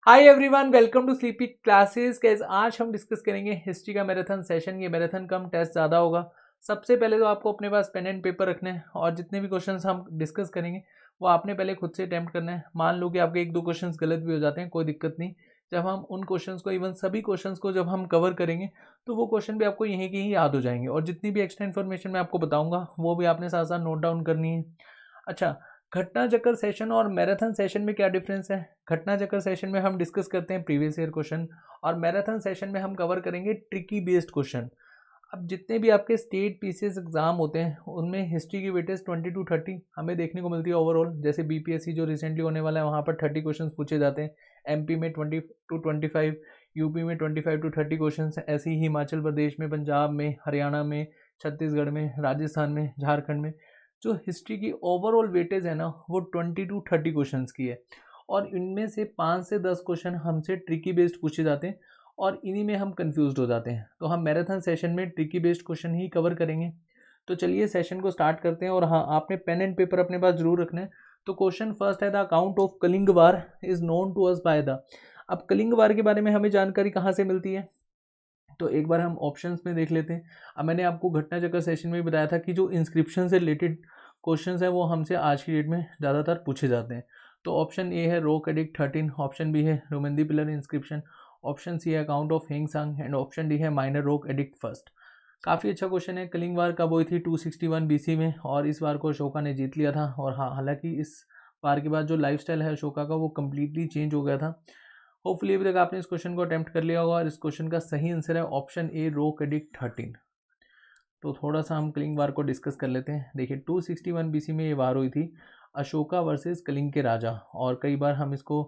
Hi everyone, welcome to Sleepy Classes. Guys, आज हम discuss करेंगे हिस्ट्री का मैराथन सेशन। ये मैराथन कम टेस्ट ज़्यादा होगा। सबसे पहले तो आपको अपने पास पेन एंड पेपर रखना है और जितने भी क्वेश्चंस हम डिस्कस करेंगे वो आपने पहले खुद से अटेम्प्ट करना है। मान लो कि आपके एक दो क्वेश्चंस गलत भी हो जाते हैं, कोई दिक्कत नहीं। जब हम उन क्वेश्चंस को, इवन सभी क्वेश्चंस को जब हम कवर करेंगे तो वो क्वेश्चन भी आपको यहीं की ही याद हो जाएंगे और जितनी भी एक्स्ट्रा इन्फॉर्मेशन मैं आपको बताऊंगा वो भी आपने साथ साथ नोट डाउन करनी है। अच्छा, घटना चक्कर सेशन और मैराथन सेशन में क्या डिफरेंस है? घटना चक्कर सेशन में हम डिस्कस करते हैं प्रीवियस ईयर क्वेश्चन और मैराथन सेशन में हम कवर करेंगे ट्रिकी बेस्ड क्वेश्चन। अब जितने भी आपके स्टेट पीसीएस एग्जाम होते हैं उनमें हिस्ट्री की वेटेज 20 to 30 हमें देखने को मिलती है ओवरऑल। जैसे बीपीएससी जो रिसेंटली होने वाला है वहाँ पर 30 क्वेश्चन पूछे जाते हैं, एमपी में 20 to 25, यूपी में 25 to 30 क्वेश्चन, ऐसे ही हिमाचल प्रदेश में, पंजाब में, हरियाणा में, छत्तीसगढ़ में, राजस्थान में, झारखंड में जो हिस्ट्री की ओवरऑल वेटेज है ना वो 20 to 30 क्वेश्चंस की है। और इनमें से 5 से 10 क्वेश्चन हमसे ट्रिकी बेस्ड पूछे जाते हैं और इन्हीं में हम कंफ्यूज हो जाते हैं। तो हम मैराथन सेशन में ट्रिकी बेस्ड क्वेश्चन ही कवर करेंगे। तो चलिए सेशन को स्टार्ट करते हैं। और हाँ, आपने पेन एंड पेपर अपने पास जरूर रखना है। तो क्वेश्चन फर्स्ट है, the account of Kalinga war is known to us by the. अब कलिंग वार के बारे में हमें जानकारी कहाँ से मिलती है? तो एक बार हम ऑप्शंस में देख लेते हैं। अब मैंने आपको घटना चक्कर सेशन में भी बताया था कि जो इंस्क्रिप्शन से रिलेटेड क्वेश्चंस है वो हमसे आज की डेट में ज़्यादातर पूछे जाते हैं। तो ऑप्शन ए है रोक एडिक्ट 13, ऑप्शन बी है रोमंदी पिलर इंस्क्रिप्शन, ऑप्शन सी है अकाउंट ऑफ हिंग सांग एंड ऑप्शन डी है माइनर रोक एडिक्ट फर्स्ट। काफ़ी अच्छा क्वेश्चन है। कलिंग वार कब हुई थी? 261 बीसी में और इस बार को अशोका ने जीत लिया था। और हाँ, हालांकि इस बार के बाद जो लाइफस्टाइल है अशोका का वो कम्प्लीटली चेंज हो गया था। होपफुली अभी तक आपने इस क्वेश्चन को अटेम्प्ट कर लिया होगा और इस क्वेश्चन का सही आंसर है ऑप्शन ए रोक एडिक्ट 13। तो थोड़ा सा हम कलिंग वार को डिस्कस कर लेते हैं। देखिए 261 बीसी में ये वार हुई थी, अशोका वर्सेस कलिंग के राजा। और कई बार हम इसको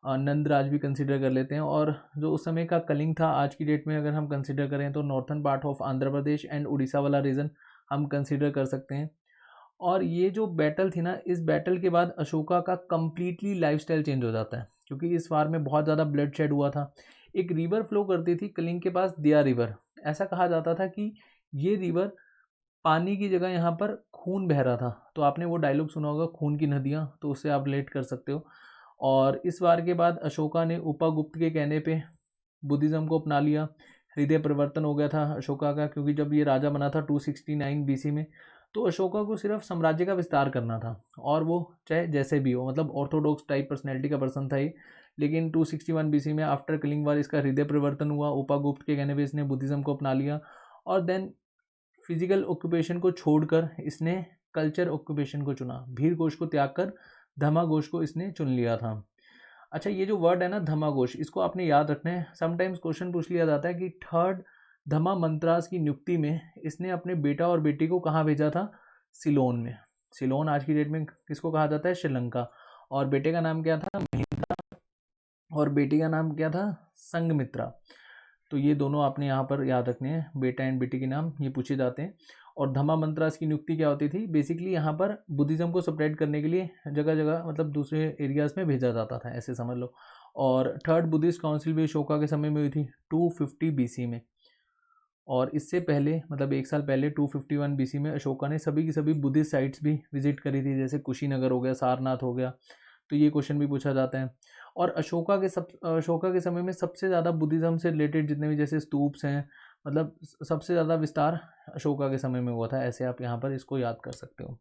नंद राज भी कंसिडर कर लेते हैं। और जो उस समय का कलिंग था आज की डेट में अगर हम कंसिडर करें तो northern part of Andhra Pradesh and Orissa वाला रीजन हम कंसिडर कर सकते हैं। और ये जो बैटल थी ना, इस बैटल के बाद अशोका का कम्प्लीटली लाइफस्टाइल चेंज हो जाता है क्योंकि इस वार में बहुत ज़्यादा ब्लड शेड हुआ था। एक रिवर फ्लो करती थी कलिंग के पास, दिया रिवर। ऐसा कहा जाता था कि ये रिवर पानी की जगह यहाँ पर खून बह रहा था। तो आपने वो डायलॉग सुना होगा, खून की नदियाँ, तो उससे आप रिलेट कर सकते हो। और इस वार के बाद अशोका ने उपगुप्त के कहने पे बुद्धिज़्म को अपना लिया। हृदय परिवर्तन हो गया था अशोका का, क्योंकि जब ये राजा बना था 269 बीसी में तो अशोका को सिर्फ साम्राज्य का विस्तार करना था। और वो चाहे जैसे भी हो, मतलब ऑर्थोडॉक्स टाइप पर्सनैलिटी का पर्सन था ये। लेकिन 261 बीसी में आफ्टर कलिंग वार इसका हृदय परिवर्तन हुआ, उपगुप्त के कहने पे इसने बुद्धिज़्म को अपना लिया। और देन फिजिकल ऑक्यूपेशन को छोड़कर इसने कल्चर ऑक्यूपेशन को चुना। भीड़ घोष को त्याग कर धमा घोष को इसने चुन लिया था। अच्छा, ये जो वर्ड है ना धमा घोष, इसको आपने याद रखना है। समटाइम्स क्वेश्चन पूछ लिया जाता है कि थर्ड धमा मंत्रास की नियुक्ति में इसने अपने बेटा और बेटी को कहाँ भेजा था? सिलोन में। सिलोन आज की डेट में किसको कहा जाता है? श्रीलंका। और बेटे का नाम क्या था? महेंद्र। और बेटी का नाम क्या था? संघमित्रा। तो ये दोनों आपने यहाँ पर याद रखने हैं, बेटा एंड बेटी के नाम ये पूछे जाते हैं। और धम्मा मंत्रास की नियुक्ति क्या होती थी? बेसिकली यहाँ पर बुद्धिज़्म को स्प्रेड करने के लिए जगह जगह, मतलब दूसरे एरियाज़ में भेजा जाता था, ऐसे समझ लो। और थर्ड बुद्धिस्ट काउंसिल भी अशोका के समय में हुई थी 250 बीसी में। और इससे पहले, मतलब एक साल पहले 251 बीसी में अशोका ने सभी की सभी बुद्धिस्ट साइट्स भी विजिट करी थी, जैसे कुशीनगर हो गया, सारनाथ हो गया। तो ये क्वेश्चन भी पूछा जाता है। और अशोका के समय में सबसे ज़्यादा बुद्धिज़्म से रिलेटेड जितने भी जैसे स्तूप्स हैं, मतलब सबसे ज़्यादा विस्तार अशोका के समय में हुआ था। ऐसे आप यहाँ पर इसको याद कर सकते हो।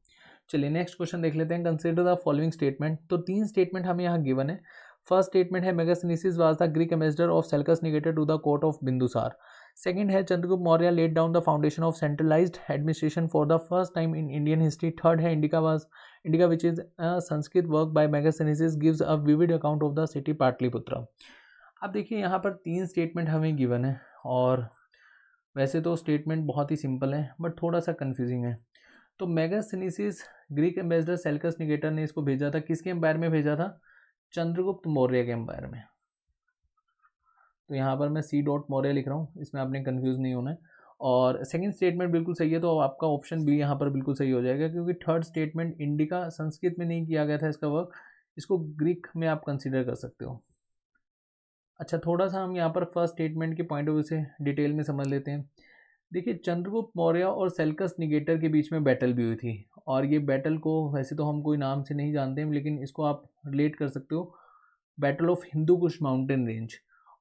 चलिए नेक्स्ट क्वेश्चन देख लेते हैं। Consider the following statement. तो 3 स्टेटमेंट हमें यहाँ गिवन है। फर्स्ट स्टेटमेंट है Megasthenes was the Greek ambassador of Seleucus negated to the court of Bindusara. Second है Chandragupta Maurya led down the foundation of centralised administration for the first time in Indian history. Third है Indica which is a Sanskrit work by Megasthenes gives a vivid account of the city Pataliputra. अब देखिए यहाँ पर 3 statement हमें given है और वैसे तो स्टेटमेंट बहुत ही सिंपल है बट थोड़ा सा कन्फ्यूजिंग है। तो मेगास्थनीसिस ग्रीक एम्बेसडर सेल्कस निकेटर ने इसको भेजा था, किसके एम्पायर में भेजा था? चंद्रगुप्त मौर्य के एम्पायर में। तो यहाँ पर मैं सी डॉट मौर्य लिख रहा हूँ, इसमें आपने कंफ्यूज नहीं होना है। और सेकंड स्टेटमेंट बिल्कुल सही है, तो आपका ऑप्शन बी यहाँ पर बिल्कुल सही हो जाएगा, क्योंकि थर्ड स्टेटमेंट इंडिका संस्कृत में नहीं किया गया था इसका वर्क, इसको ग्रीक में आप कंसिडर कर सकते हो। अच्छा, थोड़ा सा हम यहाँ पर फर्स्ट स्टेटमेंट के पॉइंट ऑफ व्यू से डिटेल में समझ लेते हैं। देखिए चंद्रगुप्त मौर्य और सेल्कस निगेटर के बीच में बैटल भी हुई थी। और ये बैटल को वैसे तो हम कोई नाम से नहीं जानते हैं, लेकिन इसको आप रिलेट कर सकते हो battle of Hindu Kush mountain range,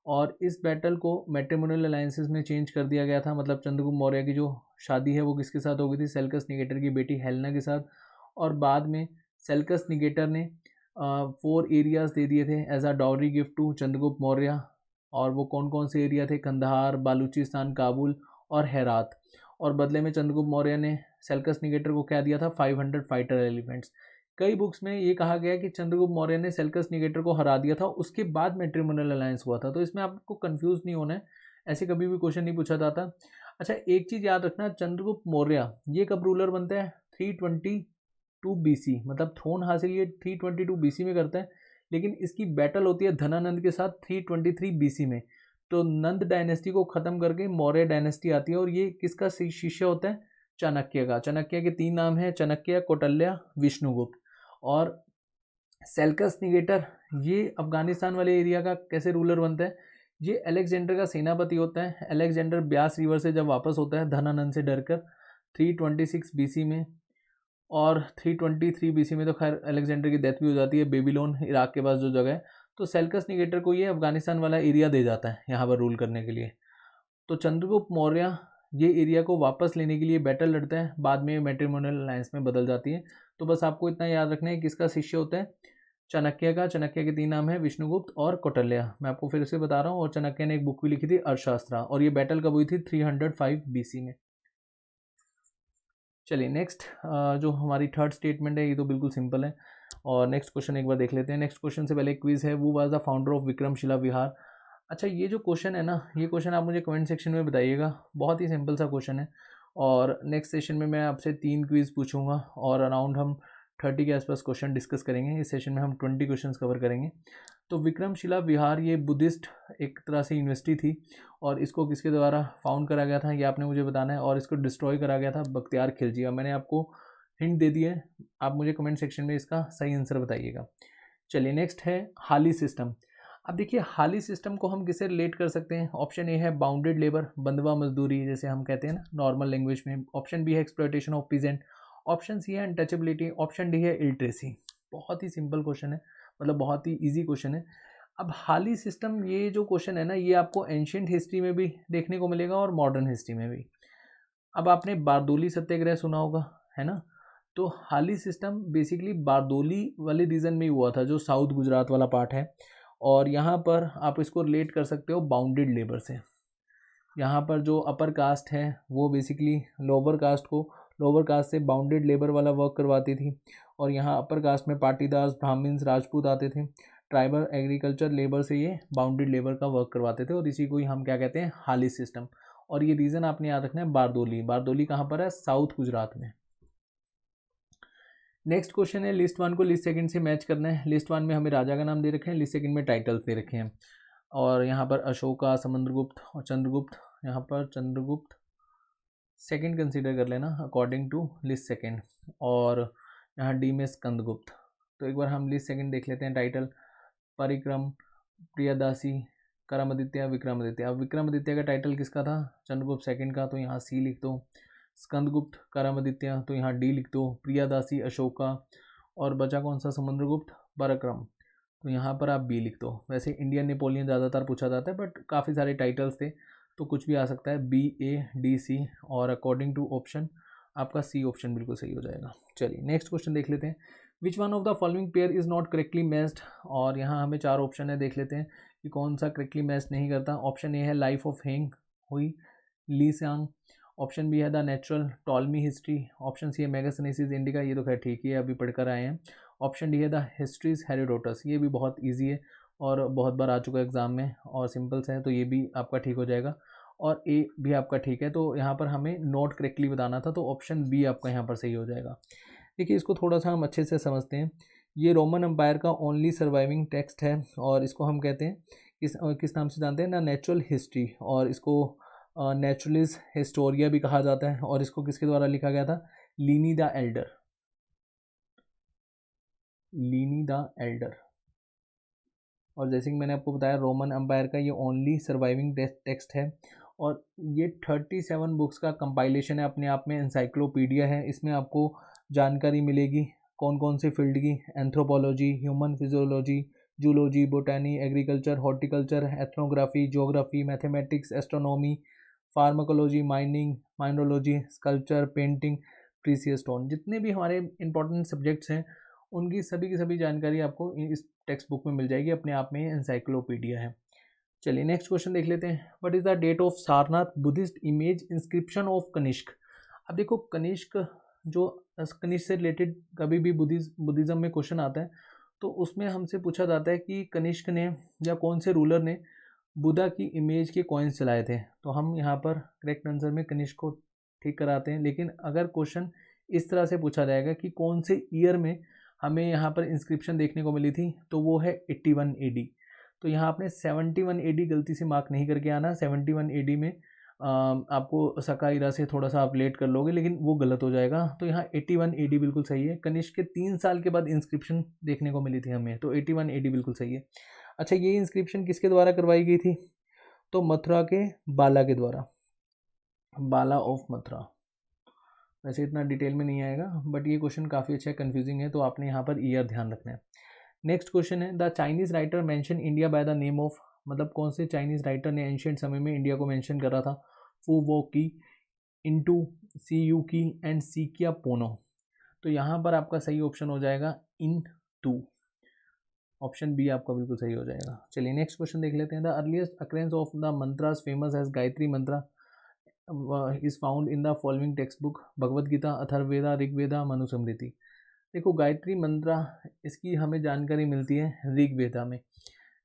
और इस बैटल को मैट्रिमोनियल अलायंसेस में चेंज कर दिया गया था। मतलब चंद्रगुप्त मौर्य की जो शादी है वो किसके साथ हो गई थी, सेल्कस निकेटर की बेटी हेलेना के साथ। और बाद में सेल्कस निकेटर ने 4 एरियाज दे दिए थे as a dowry gift to Chandragupta Maurya. और वो कौन कौन से एरिया थे, कंधार, बालूचिस्तान, काबुल और हेरात। और बदले में चंद्रगुप्त मौर्य ने सेल्कस निकेटर को क्या दिया था, 500 फाइटर एलिफेंट्स। कई बुक्स में ये कहा गया कि चंद्रगुप्त मौर्य ने सेल्कस निकेटर को हरा दिया था, उसके बाद मैट्रिमोनियल अलायंस हुआ था। तो इसमें आपको कंफ्यूज नहीं होना है, ऐसे कभी भी क्वेश्चन नहीं पूछा जाता। अच्छा, एक चीज़ याद रखना, चंद्रगुप्त मौर्य ये कब रूलर बनता है, 322 BC, मतलब थ्रोन हासिल ये 322 BC में करता है। लेकिन इसकी बैटल होती है धनानंद के साथ 323 BC में। तो नंद डायनेस्टी को ख़त्म करके मौर्य डायनेस्टी आती है, और ये किसका शिष्य होता है, चाणक्य का। चाणक्य के 3 नाम हैं, चाणक्य, कौटिल्य, विष्णुगुप्त। और सेल्कस निकेटर ये अफगानिस्तान वाले एरिया का कैसे रूलर बनता है, ये अलेक्जेंडर का सेनापति होता है। अलेक्जेंडर ब्यास रिवर से जब वापस होता है धनानंद से डरकर 326 BC में, और 323 BC में तो खैर अलेक्जेंडर की डेथ भी हो जाती है, बेबीलोन इराक के पास जो जगह है। तो सेल्कस निकेटर को ये अफगानिस्तान वाला एरिया दे जाता है यहाँ पर रूल करने के लिए। तो चंद्रगुप्त मौर्य ये एरिया को वापस लेने के लिए बैटल लड़ता है, बाद में मैट्रिमोनियल अलायंस में बदल जाती है। तो बस आपको इतना याद रखना है, किसका शिष्य होता है, चाणक्य का। चाणक्य के 3 नाम है, विष्णुगुप्त और कौटिल्य। मैं आपको फिर से बता रहा हूँ। और चाणक्य ने एक बुक भी लिखी थी, अर्थशास्त्र, और ये बैटल कब हुई थी, 305 BC में। चलिए नेक्स्ट, जो हमारी थर्ड स्टेटमेंट है ये तो बिल्कुल सिंपल है। और नेक्स्ट क्वेश्चन एक बार देख लेते हैं। नेक्स्ट क्वेश्चन से पहले एक क्विज है, वो was the founder of Vikramshila Vihara. अच्छा, ये जो क्वेश्चन है ना, ये क्वेश्चन आप मुझे कमेंट सेक्शन में बताइएगा, बहुत ही सिंपल सा क्वेश्चन है। और नेक्स्ट सेशन में मैं आपसे 3 क्विज पूछूंगा, और अराउंड हम 30 के आसपास क्वेश्चन डिस्कस करेंगे। इस सेशन में हम 20 क्वेश्चन कवर करेंगे। तो विक्रमशिला विहार ये बुद्धिस्ट एक तरह से यूनिवर्सिटी थी, और इसको किसके द्वारा फाउंड करा गया था ये आपने मुझे बताना है। और इसको डिस्ट्रॉय करा गया था बख्तियार खिलजी। अब मैंने आपको हिंट दे दी है, आप मुझे कमेंट सेक्शन में इसका सही आंसर बताइएगा। चलिए नेक्स्ट है हाली सिस्टम। अब देखिए, हाली सिस्टम को हम किससे रिलेट कर सकते हैं। ऑप्शन ए है बाउंडेड लेबर, बंधवा मजदूरी जैसे हम कहते हैं ना नॉर्मल लैंग्वेज में। ऑप्शन बी है exploitation of peasant. Option C है अनटचेबिलिटी। ऑप्शन डी है इलिटरेसी। बहुत ही सिंपल क्वेश्चन है, मतलब बहुत ही ईजी क्वेश्चन है। अब हाली सिस्टम ये जो क्वेश्चन है ना, ये आपको एंशियंट हिस्ट्री में भी देखने को मिलेगा और मॉडर्न हिस्ट्री में भी। अब आपने बारदोली सत्याग्रह सुना होगा, है ना। तो हाली सिस्टम बेसिकली बारदोली वाले रीजन में ही हुआ था, जो साउथ गुजरात वाला पार्ट है। और यहाँ पर आप इसको रिलेट कर सकते हो बाउंडेड लेबर से। यहाँ पर जो अपर कास्ट है वो बेसिकली लोअर कास्ट से बाउंडेड लेबर वाला वर्क करवाती थी। और यहाँ अपर कास्ट में पाटीदार, ब्राह्मण्स, राजपूत आते थे। ट्राइबल एग्रीकल्चर लेबर से ये बाउंडेड लेबर का वर्क करवाते थे, और इसी को ही हम क्या कहते हैं, हाली सिस्टम। और ये रीज़न आपने याद रखना है, बारदोली। बारदोली कहाँ पर है, साउथ गुजरात में। नेक्स्ट क्वेश्चन है, लिस्ट 1 को लिस्ट सेकंड से मैच करना है। लिस्ट 1 में हमें राजा का नाम दे रखे हैं, लिस्ट सेकंड में टाइटल्स दे रखे हैं। और यहाँ पर अशोका, समुद्रगुप्त और चंद्रगुप्त। यहाँ पर चंद्रगुप्त सेकंड कंसीडर कर लेना अकॉर्डिंग टू लिस्ट सेकंड। और यहाँ डी में स्कंदगुप्त। तो एक बार हम लिस्ट सेकंड देख लेते हैं। टाइटल परिक्रम, प्रियदासी, करमादित्य, विक्रमादित्य। अब विक्रमादित्य का टाइटल किसका था, चंद्रगुप्त सेकंड का, तो यहाँ सी लिख दो। स्कंदगुप्त, करमादित्य, तो यहाँ डी लिख दो। प्रियदासी, अशोका, और बचा कौन सा, समुद्रगुप्त, पराक्रम, तो यहाँ पर आप बी लिख दो। वैसे इंडियन नेपोलियन ज़्यादातर पूछा जाता है, बट काफ़ी सारे टाइटल्स थे तो कुछ भी आ सकता है, बी, ए, डी, सी। और अकॉर्डिंग टू ऑप्शन आपका सी ऑप्शन बिल्कुल सही हो जाएगा। चलिए नेक्स्ट क्वेश्चन देख लेते हैं। Which one of the following pair is not correctly matched. और यहाँ हमें 4 ऑप्शन है, देख लेते हैं कि कौन सा करेक्टली मैच नहीं करता। ऑप्शन ए है लाइफ ऑफ हेंग हुई ली सांग। ऑप्शन बी है the natural Ptolemy history. Option C है मेगास्थनीसिस इंडिका, ये तो खैर ठीक ही है, अभी पढ़कर आए हैं। ऑप्शन डी है द हिस्ट्रीज हेरोडोटस, ये भी बहुत इजी है और बहुत बार आ चुका है एग्जाम में और सिंपल सा है, तो ये भी आपका ठीक हो जाएगा। और ए भी आपका ठीक है। तो यहाँ पर हमें नोट करेक्टली बताना था, तो ऑप्शन बी आपका यहाँ पर सही हो जाएगा। देखिए इसको थोड़ा सा हम अच्छे से समझते हैं। ये रोमन एम्पायर का ओनली सर्वाइविंग टेक्स्ट है, और इसको हम कहते हैं किस नाम से जानते हैं ना, नेचुरल हिस्ट्री। और इसको नेचुरलिस्ट हिस्टोरिया भी कहा जाता है। और इसको किसके द्वारा लिखा गया था, Pliny the Elder. Pliny the Elder. और जैसे कि मैंने आपको बताया, रोमन एम्पायर का ये ओनली सर्वाइविंग टेक्स्ट है। और ये 37 बुक्स का कंपाइलेशन है, अपने आप में एनसाइक्लोपीडिया है। इसमें आपको जानकारी मिलेगी कौन कौन से फील्ड की, anthropology, human physiology, zoology, botany, agriculture, horticulture, ethnography, geography, mathematics, astronomy, pharmacology, mining, mineralogy, sculpture, painting, precious stone. जितने भी हमारे इंपॉर्टेंट सब्जेक्ट्स हैं उनकी सभी की सभी जानकारी आपको इस टेक्स्ट बुक में मिल जाएगी, अपने आप में एनसाइक्लोपीडिया है। चलिए नेक्स्ट क्वेश्चन देख लेते हैं। What is the date of Sarnath Buddhist image inscription of Kanishka. अब देखो कनिष्क, जो कनिष्क से रिलेटेड कभी भी बुद्धिज्म में क्वेश्चन आता है तो उसमें हमसे पूछा जाता है कि कनिष्क ने या कौन से रूलर ने बुद्धा की इमेज के कॉइन्स चलाए थे। तो हम यहाँ पर करेक्ट आंसर में कनिष्क को ठीक कराते हैं। लेकिन अगर क्वेश्चन इस तरह से पूछा जाएगा कि कौन से ईयर में हमें यहाँ पर इंस्क्रिप्शन देखने को मिली थी, तो वो है 81 AD। तो यहाँ आपने 71 AD गलती से मार्क नहीं करके आना। 71 AD में आपको सका इरा से थोड़ा सा आप लेट कर लोगे, लेकिन वो गलत हो जाएगा। तो यहाँ 81 AD बिल्कुल सही है। कनिष्क के 3 साल के बाद इंस्क्रिप्शन देखने को मिली थी हमें, तो 81 AD बिल्कुल सही है। अच्छा, ये इंस्क्रिप्शन किसके द्वारा करवाई गई थी? तो मथुरा के बाला के द्वारा, बाला ऑफ मथुरा। वैसे इतना डिटेल में नहीं आएगा, बट ये क्वेश्चन काफ़ी अच्छा कन्फ्यूजिंग है, तो आपने यहाँ पर ईयर ध्यान रखना है। नेक्स्ट क्वेश्चन है, the Chinese writer mention India by the name of, मतलब कौन से चाइनीज़ राइटर ने एंशिएंट समय में इंडिया को मेंशन करा था? फू वो की, इंटू, सी यू की एंड सीकिया पोनो। तो यहाँ पर आपका सही ऑप्शन हो जाएगा इन टू। ऑप्शन बी आपका बिल्कुल सही हो जाएगा। चलिए नेक्स्ट क्वेश्चन देख लेते हैं। The earliest occurrence of the mantras famous as Gayatri mantra is found in the following text book, Bhagavad Gita, Atharvaveda, Rigveda, Manusmriti. देखो गायत्री मंत्रा, इसकी हमें जानकारी मिलती है ऋग्वेदा में।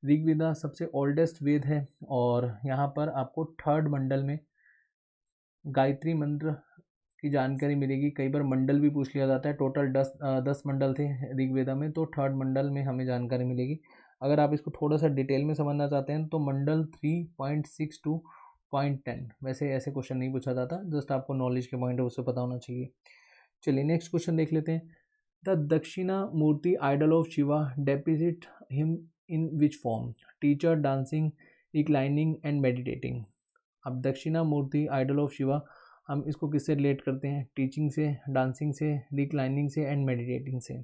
ऋग्वेदा सबसे ओल्डेस्ट वेद है और यहाँ पर आपको 3rd मंडल में गायत्री मंत्र की जानकारी मिलेगी। कई बार मंडल भी पूछ लिया जाता है। टोटल 10 मंडल थे ऋग्वेदा में, तो 3rd मंडल में हमें जानकारी मिलेगी। अगर आप इसको थोड़ा सा डिटेल में समझना चाहते हैं तो मंडल 3.6 to 0.10। वैसे ऐसे क्वेश्चन नहीं पूछा जाता, जस्ट आपको नॉलेज के पॉइंट है उससे पता होना चाहिए। चलिए नेक्स्ट क्वेश्चन देख लेते हैं। The Dakshinamurthy idol of Shiva depict him in which form? Teacher, dancing, reclining and meditating. अब Dakshinamurthy idol of Shiva हम इसको किससे रिलेट करते हैं? टीचिंग से, डांसिंग से, रिक्लाइनिंग से एंड मेडिटेटिंग से।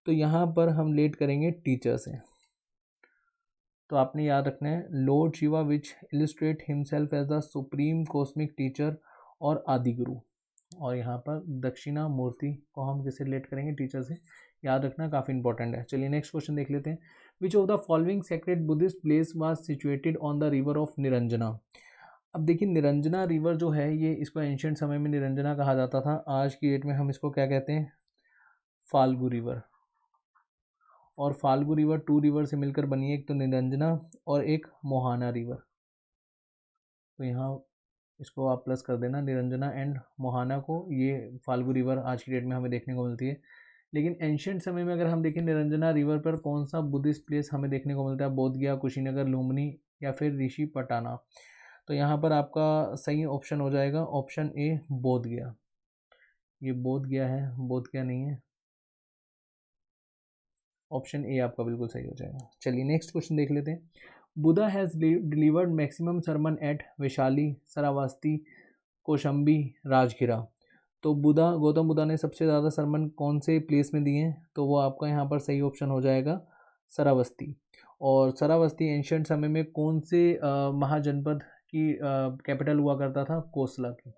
तो यहाँ पर हम रिलेट करेंगे टीचर से। तो आपने याद रखना है Lord Shiva which illustrate himself as the supreme cosmic teacher और आदि गुरु। और यहाँ पर दक्षिणा मूर्ति को हम किससे रिलेट करेंगे? टीचर से। याद रखना, काफ़ी इंपॉर्टेंट है। चलिए नेक्स्ट क्वेश्चन देख लेते हैं। Which of the following sacred Buddhist place was situated on the river of Niranjana. अब देखिए निरंजना रिवर जो है, ये इसको एंशिएंट समय में निरंजना कहा जाता था। आज की डेट में हम इसको क्या कहते हैं? फाल्गु रिवर। और फाल्गु रिवर 2 रिवर से मिलकर बनी है, एक तो निरंजना और एक मोहाना रिवर। तो यहाँ इसको आप प्लस कर देना, निरंजना एंड मोहाना को। ये फाल्गु रिवर आज की डेट में हमें देखने को मिलती है। लेकिन एंशिएंट समय में अगर हम देखें निरंजना रिवर पर कौन सा बुद्धिस्ट प्लेस हमें देखने को मिलता है? बोध गया, कुशीनगर, लुम्बिनी या फिर ऋषि पटाना। तो यहाँ पर आपका सही ऑप्शन हो जाएगा ऑप्शन ए, बोध गया। ये बोध गया है, बोध गया नहीं है। ऑप्शन ए आपका बिल्कुल सही हो जाएगा। चलिए नेक्स्ट क्वेश्चन देख लेते हैं। Buddha has delivered maximum sermon at Vaishali, Shravasti, Kaushambi, Rajgira. तो गौतम बुद्धा ने सबसे ज़्यादा सरमन कौन से प्लेस में दिए हैं? तो वो आपका यहाँ पर सही ऑप्शन हो जाएगा श्रावस्ती। और श्रावस्ती एंशिएंट समय में कौन से महाजनपद की कैपिटल हुआ करता था? कोसला की।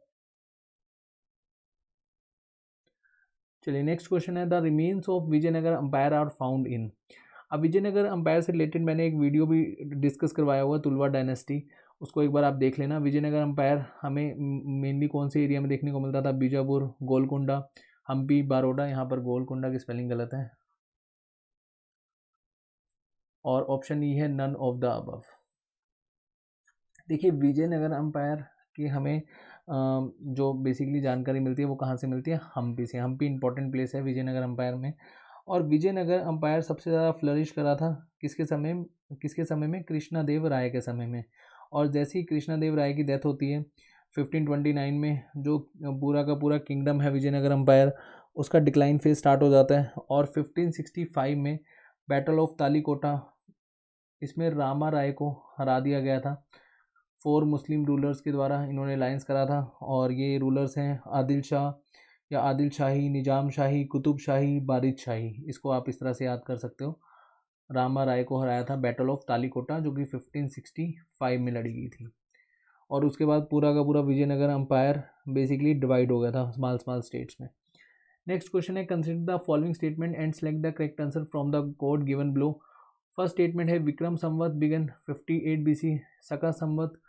चलिए नेक्स्ट क्वेश्चन है, the remains of Vijayanagar empire are found in. अब विजयनगर अंपायर से रिलेटेड मैंने एक वीडियो भी डिस्कस करवाया हुआ, तुलवा डायनेस्टी, उसको एक बार आप देख लेना। विजयनगर अंपायर हमें मेनली कौन से एरिया में देखने को मिलता था? बीजापुर, गोलकुंडा, हम्पी, बारोडा। यहाँ पर गोलकुंडा की स्पेलिंग गलत है और ऑप्शन ई है नन ऑफ द अबव। देखिए विजयनगर अंपायर की हमें जो बेसिकली जानकारी मिलती है वो कहाँ से मिलती है? हम्पी से। हम्पी इंपॉर्टेंट प्लेस है विजयनगर अंपायर में। और विजयनगर अंपायर सबसे ज़्यादा फ्लरिश करा था किसके समय में? कृष्णदेव राय के समय में। और जैसे ही कृष्णदेव राय की डेथ होती है 1529 में, जो पूरा का पूरा किंगडम है विजयनगर अंपायर, उसका डिक्लाइन फेज स्टार्ट हो जाता है। और 1565 में बैटल ऑफ तालीकोटा, इसमें रामा राय को हरा दिया गया था। 4 मुस्लिम रूलर्स के द्वारा इन्होंने अलायंस करा था। और ये रूलर्स हैं आदिल शाह या आदिल शाही, निजाम शाही, कुतुब शाही, बारिद शाही। इसको आप इस तरह से याद कर सकते हो। रामा राय को हराया था बैटल ऑफ तालीकोटा, जो कि 1565 में लड़ी गई थी। और उसके बाद पूरा का पूरा विजयनगर अंपायर बेसिकली डिवाइड हो गया था स्मॉल स्मॉल स्टेट्स में। नेक्स्ट क्वेश्चन है, consider the following statement and select the correct answer from the code given below. First statement है विक्रम संवत बिगन 58 BC, सका संवत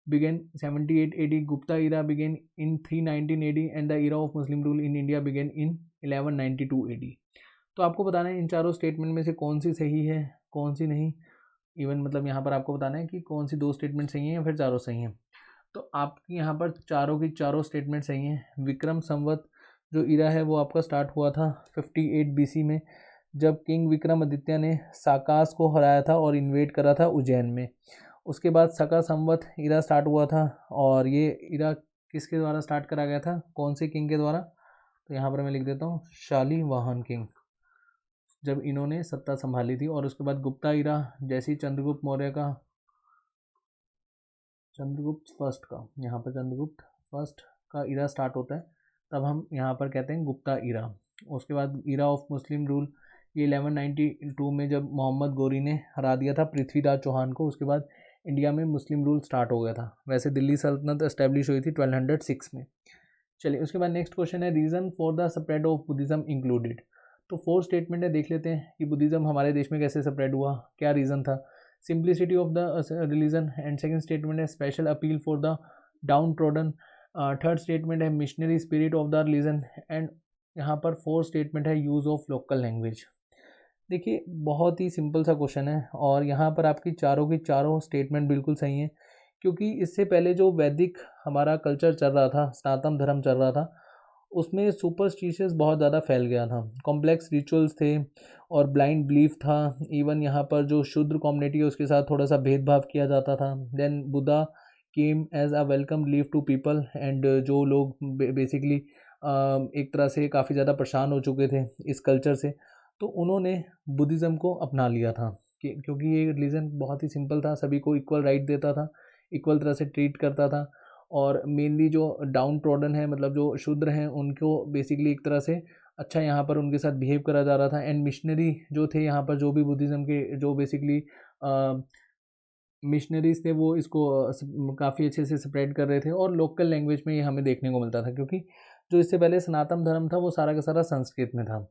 began 78 AD, Gupta era began in 319 AD and the era of Muslim rule in India began in 1192 AD। तो आपको बताना है इन चारों statement में से कौन सी सही है, कौन सी नहीं। इवन मतलब यहाँ पर आपको बताना है कि कौन सी दो स्टेटमेंट सही हैं या फिर चारों सही हैं। तो आपकी यहाँ पर चारों की चारों स्टेटमेंट सही हैं। विक्रम संवत जो इरा है वो आपका स्टार्ट हुआ था 58 BC में, जब किंग विक्रमादित्य ने साकास को हराया था और इन्वेड करा था उज्जैन में। उसके बाद सका संवत इरा स्टार्ट हुआ था, और ये इरा किसके द्वारा स्टार्ट करा गया था, कौन से किंग के द्वारा, तो यहाँ पर मैं लिख देता हूँ शालीवाहन किंग, जब इन्होंने सत्ता संभाली थी। और उसके बाद गुप्ता इरा जैसे ही चंद्रगुप्त मौर्य का, चंद्रगुप्त फर्स्ट का, यहाँ पर चंद्रगुप्त फर्स्ट का इरा स्टार्ट होता है, तब हम यहाँ पर कहते हैं गुप्ता इरा। उसके बाद इरा ऑफ मुस्लिम रूल, ये 1192 में जब मोहम्मद गोरी ने हरा दिया था पृथ्वीराज चौहान को, उसके बाद इंडिया में मुस्लिम रूल स्टार्ट हो गया था। वैसे दिल्ली सल्तनत एस्टेब्लिश हुई थी 1206 में। चलिए उसके बाद नेक्स्ट क्वेश्चन है, reason for the spread of Buddhism included. तो 4 स्टेटमेंट है, देख लेते हैं कि बुद्धिज्म हमारे देश में कैसे स्प्रेड हुआ, क्या रीज़न था। Simplicity of the religion, and second statement है special appeal for the downtrodden. Third statement है missionary spirit of the religion, and यहाँ पर 4 स्टेटमेंट है यूज़ ऑफ लोकल लैंग्वेज। देखिए बहुत ही सिंपल सा क्वेश्चन है, और यहाँ पर आपकी चारों की चारों स्टेटमेंट बिल्कुल सही हैं, क्योंकि इससे पहले जो वैदिक हमारा कल्चर चल रहा था, सनातन धर्म चल रहा था, उसमें सुपरस्टिशियस बहुत ज़्यादा फैल गया था, कॉम्प्लेक्स रिचुअल्स थे और ब्लाइंड बिलीफ था। इवन यहाँ पर जो शूद्र कम्युनिटी है उसके साथ थोड़ा सा भेदभाव किया जाता था। Then Buddha came as a welcome relief to people, and जो लोग बेसिकली एक तरह से काफ़ी ज़्यादा परेशान हो चुके थे इस कल्चर से, तो उन्होंने बुद्धिज़्म को अपना लिया था क्योंकि ये रिलीजन बहुत ही सिंपल था, सभी को इक्वल राइट देता था, इक्वल तरह से ट्रीट करता था, और मेनली जो डाउन ट्रॉडन है मतलब जो शूद्र हैं उनको बेसिकली एक तरह से अच्छा यहाँ पर उनके साथ बिहेव करा जा रहा था। एंड मिशनरी जो थे यहाँ पर, जो भी बुद्धिज़्म के जो बेसिकली मिशनरीज थे, वो इसको काफ़ी अच्छे से स्प्रेड कर रहे थे, और लोकल लैंग्वेज में ये हमें देखने को मिलता था, क्योंकि जो इससे पहले सनातन धर्म था वो सारा का सारा संस्कृत में था।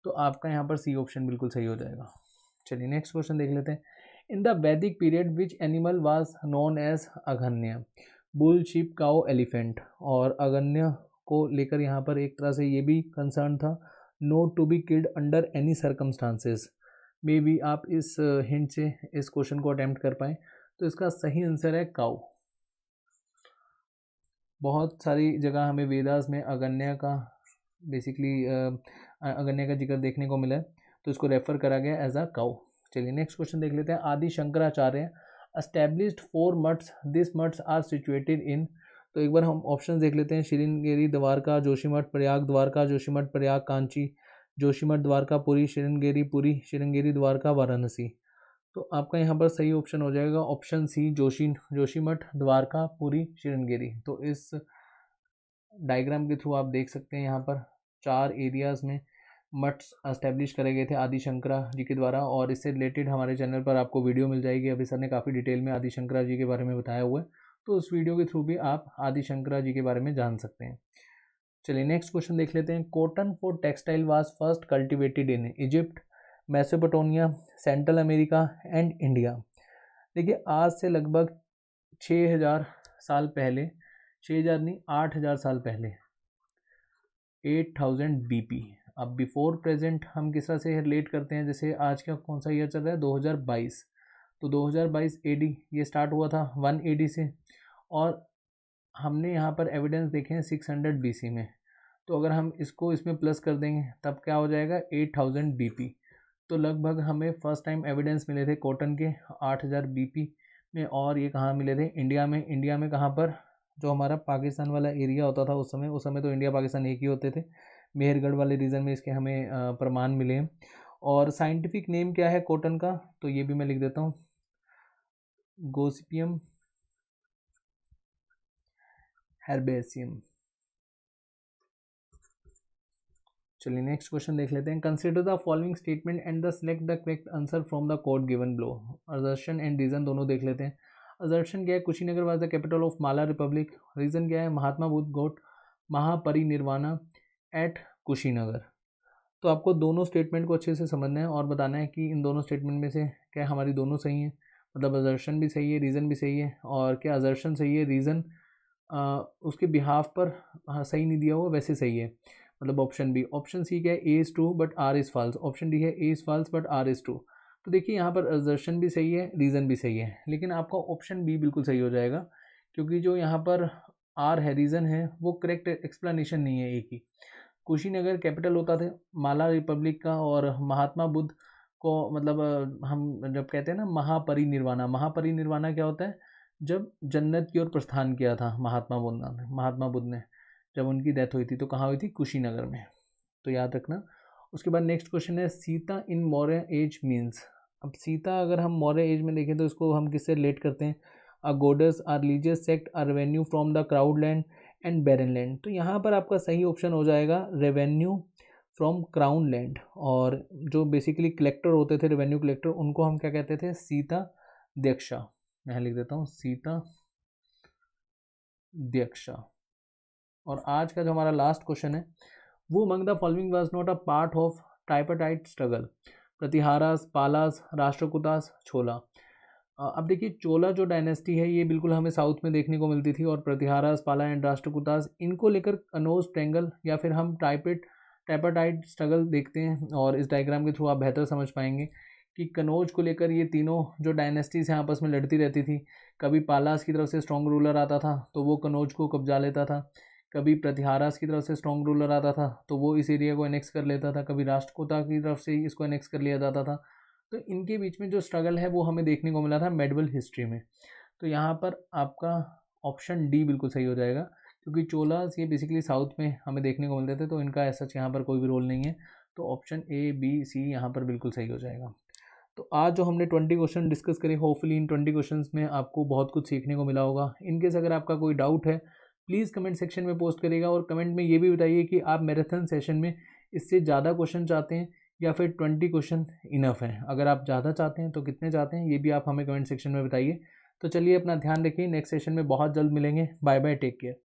तो आपका यहाँ पर सी ऑप्शन बिल्कुल सही हो जाएगा। चलिए नेक्स्ट क्वेश्चन देख लेते हैं। In the Vedic period which animal was known as अगन्य, बुल, शीप, काउ, एलिफेंट। और अगन्य को लेकर यहाँ पर एक तरह से ये भी कंसर्न था, not to be killed under any circumstances. May be आप इस हिंट से इस क्वेश्चन को अटेम्प्ट कर पाएँ। तो इसका सही आंसर है काउ। बहुत सारी जगह हमें वेदास में अगन्य का बेसिकली अगन्य का जिक्र देखने को मिला है, तो इसको रेफर करा गया एज अ काउ। चलिए नेक्स्ट क्वेश्चन देख लेते हैं। Adi Shankaracharya established 4 mathas, this mathas are situated in. तो एक बार हम ऑप्शन देख लेते हैं। श्रृंगेरी द्वारका, जोशीमठ प्रयाग द्वारका, जोशीमठ प्रयाग कांची, जोशीमठ द्वारका पुरी, श्रृंगेरी पुरी, श्रृंगेरी द्वारका वाराणसी। तो आपका यहाँ पर सही ऑप्शन हो जाएगा ऑप्शन सी, जोशीमठ द्वारका पुरी श्रृंगेरी। तो इस डायग्राम के थ्रू आप देख सकते हैं यहाँ पर 4 एरियाज़ में मठ्स एस्टेब्लिश करे गए थे आदि शंकरा जी के द्वारा, और इससे रिलेटेड हमारे चैनल पर आपको वीडियो मिल जाएगी। अभी सर ने काफ़ी डिटेल में आदि शंकरा जी के बारे में बताया हुआ है, तो उस वीडियो के थ्रू भी आप आदि शंकरा जी के बारे में जान सकते हैं। चलिए नेक्स्ट क्वेश्चन देख लेते हैं। Cotton for textile was first cultivated in Egypt, Mesopotamia, central America and India. देखिए आज से लगभग 6000 साल पहले, 6000 नहीं 8000 साल पहले, 8000 BP। अब बिफोर प्रेजेंट हम किस तरह से रिलेट करते हैं, जैसे आज का कौन सा ईयर चल रहा है 2022, तो 2022 AD ये स्टार्ट हुआ था 1 AD से, और हमने यहाँ पर एविडेंस देखे हैं 600 BC में। तो अगर हम इसको इसमें प्लस कर देंगे तब क्या हो जाएगा 8000 BP। तो लगभग हमें फर्स्ट टाइम एविडेंस मिले थे कॉटन के 8000 BP में, और ये कहाँ मिले थे इंडिया में। इंडिया में कहाँ पर, जो हमारा पाकिस्तान वाला एरिया होता था उस समय तो इंडिया पाकिस्तान एक ही होते थे, मेहरगढ़ वाले रीजन में इसके हमें प्रमाण मिले हैं। और साइंटिफिक नेम क्या है कॉटन का, तो ये भी मैं लिख देता हूँ, गोसिपियम हेर्बेसियम। चलिए नेक्स्ट क्वेश्चन देख लेते हैं। Consider the following statement and the select the correct answer from the code given below. Assertion and reason दोनों देख लेते हैं। असर्शन क्या है, Kushinagar was the capital of Malla republic. Reason क्या है, महात्मा बुद्ध गोट महापरिनिर्वाणा एट कुशीनगर। तो आपको दोनों स्टेटमेंट को अच्छे से समझना है और बताना है कि इन दोनों स्टेटमेंट में से क्या हमारी दोनों सही है, मतलब असर्शन भी सही है, रीज़न भी सही है, और क्या असर्शन सही है, रीज़न उसके बिहाफ पर सही नहीं दिया हुआ वैसे सही है, मतलब ऑप्शन बी। ऑप्शन सी क्या है, A is true but R is false. Option D है A is false but R is true. तो देखिए यहाँ पर असर्शन भी सही है, रीज़न भी सही है, लेकिन आपका ऑप्शन बी बिल्कुल सही हो जाएगा, क्योंकि जो यहाँ पर आर है, रीज़न है, वो करेक्ट एक्सप्लेनेशन नहीं है। एक ही कुशीनगर कैपिटल होता था माला रिपब्लिक का, और महात्मा बुद्ध को मतलब हम जब कहते हैं ना महापरिनिर्वाणा, महापरिनिर्वाणा क्या होता है, जब जन्नत की ओर प्रस्थान किया था महात्मा बुद्ध ने, जब उनकी डेथ हुई थी तो कहाँ हुई थी, कुशीनगर में। तो याद रखना। उसके बाद नेक्स्ट क्वेश्चन है सीता इन मौर्य एज मीन्स। अब सीता अगर हम मौर्य एज में देखें तो इसको हम किससे रिलेट करते हैं, a goddess, a religious sect, a revenue from the crowd land and barren land. तो यहाँ पर आपका सही ऑप्शन हो जाएगा रेवेन्यू फ्रॉम क्राउन लैंड। और जो बेसिकली कलेक्टर होते थे, रेवेन्यू कलेक्टर, उनको हम क्या कहते थे, सीता दीक्षा। यहाँ लिख देता हूँ सीता दीक्षा। और आज का जो हमारा लास्ट क्वेश्चन है, who among the following was not a part of tripartite struggle. Pratiharas, Palas, Rashtrakutas, Chola. अब देखिए चोला जो डायनेस्टी है ये बिल्कुल हमें साउथ में देखने को मिलती थी, और प्रतिहारास, पाला एंड राष्ट्रकूटास, इनको लेकर कनौज ट्रेंगल या फिर हम ट्राइपार्टाइट स्ट्रगल देखते हैं। और इस डायग्राम के थ्रू आप बेहतर समझ पाएंगे कि कनौज को लेकर ये तीनों जो डायनेस्टीज हैं आपस में लड़ती रहती थी। कभी पालास की तरफ से स्ट्रॉन्ग रूलर आता था तो वो कनौज को कब्जा लेता था, कभी प्रतिहारास की तरफ से स्ट्रॉन्ग रूलर आता था तो वो इस एरिया को एनेक्स कर लेता था, कभी राष्ट्रकूटा की तरफ से इसको एनेक्स कर लिया जाता था। तो इनके बीच में जो स्ट्रगल है वो हमें देखने को मिला था मेडिवल हिस्ट्री में। तो यहाँ पर आपका ऑप्शन डी बिल्कुल सही हो जाएगा, क्योंकि चोलास ये बेसिकली साउथ में हमें देखने को मिलते थे, तो इनका ऐसा यहाँ पर कोई भी रोल नहीं है। तो ऑप्शन ए बी सी यहाँ पर बिल्कुल सही हो जाएगा। तो आज जो हमने 20 क्वेश्चन डिस्कस करे, होपफुली इन 20 क्वेश्चंस में आपको बहुत कुछ सीखने को मिला होगा। इनकेस अगर आपका कोई डाउट है प्लीज़ कमेंट सेक्शन में पोस्ट करिएगा, और कमेंट में ये भी बताइए कि आप मैराथन सेशन में इससे ज़्यादा क्वेश्चन चाहते हैं या फिर 20 क्वेश्चन इनफ हैं। अगर आप ज़्यादा चाहते हैं तो कितने चाहते हैं, ये भी आप हमें कमेंट सेक्शन में बताइए। तो चलिए अपना ध्यान रखिए, नेक्स्ट सेशन में बहुत जल्द मिलेंगे। Bye bye, take care.